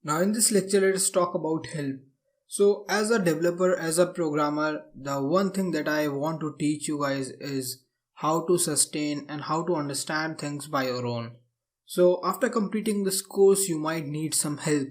Now in this lecture, let's talk about help. So as a developer, as a programmer, the one thing that I want to teach you guys is how to sustain and how to understand things by your own. So after completing this course, you might need some help.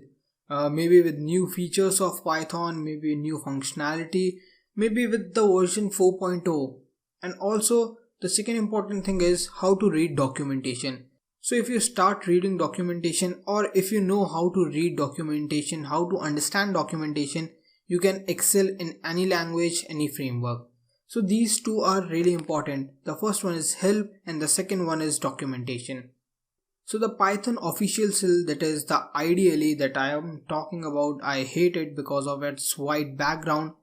Maybe with new features of Python, maybe new functionality, maybe with the version 4.0. And also the second important thing is how to read documentation. So if you start reading documentation, or if you know how to read documentation, how to understand documentation, you can excel in any language, any framework. So these two are really important. The first one is help and the second one is documentation. So the Python official shell, that is the IDLE that I am talking about, I hate it because of its white background,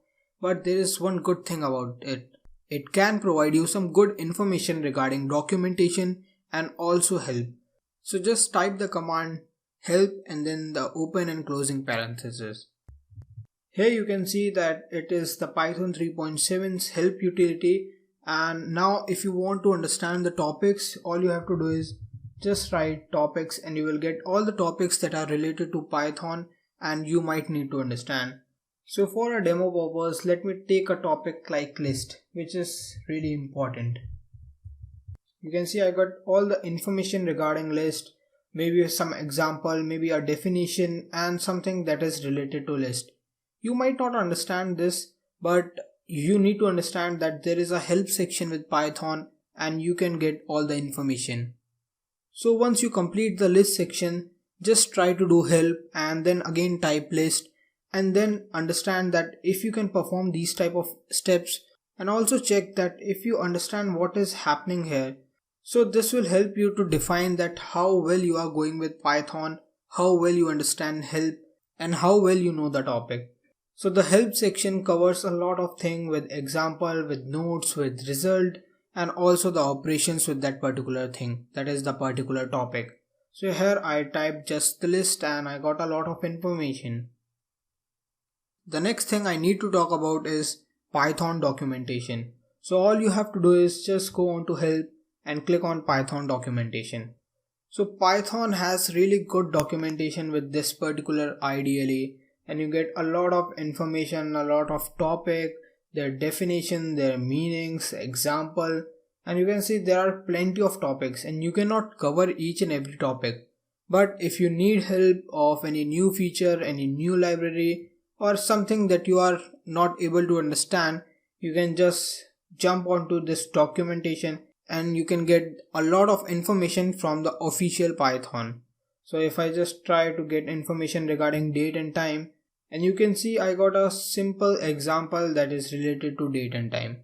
but there is one good thing about it. It can provide you some good information regarding documentation and also help. So just type the command help and then the open and closing parenthesis. Here you can see that it is the Python 3.7's help utility, and now if you want to understand the topics, all you have to do is just write topics and you will get all the topics that are related to Python and you might need to understand. So for a demo purpose, let me take a topic like list, which is really important. You can see I got all the information regarding list, maybe some example, maybe a definition and something that is related to list. You might not understand this, but you need to understand that there is a help section with Python and you can get all the information. So once you complete the list section, just try to do help and then again type list, and then understand that if you can perform these type of steps, and also check that if you understand what is happening here. So this will help you to define that how well you are going with Python, how well you understand help, and how well you know the topic. So the help section covers a lot of things with example, with notes, with result, and also the operations with that particular thing, that is the particular topic. So here I typed just the list and I got a lot of information. The next thing I need to talk about is Python documentation. So all you have to do is just go on to help and click on Python documentation. So Python has really good documentation with this particular IDLE, and you get a lot of information, a lot of topic, their definition, their meanings, example, and you can see there are plenty of topics and you cannot cover each and every topic. But if you need help of any new feature, any new library, or something that you are not able to understand, you can just jump onto this documentation and you can get a lot of information from the official Python. So if I just try to get information regarding date and time, and you can see I got a simple example that is related to date and time.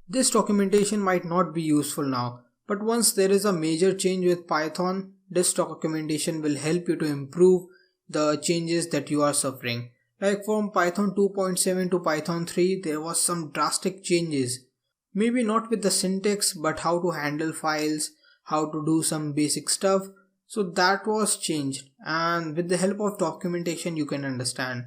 This documentation might not be useful now, but once there is a major change with Python, this documentation will help you to improve the changes that you are suffering. Like from Python 2.7 to Python 3, there was some drastic changes. Maybe not with the syntax, but how to handle files, how to do some basic stuff. So that was changed, and with the help of documentation you can understand.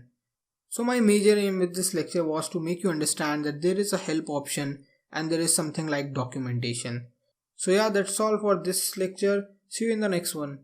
So my major aim with this lecture was to make you understand that there is a help option and there is something like documentation. So yeah, that's all for this lecture. See you in the next one.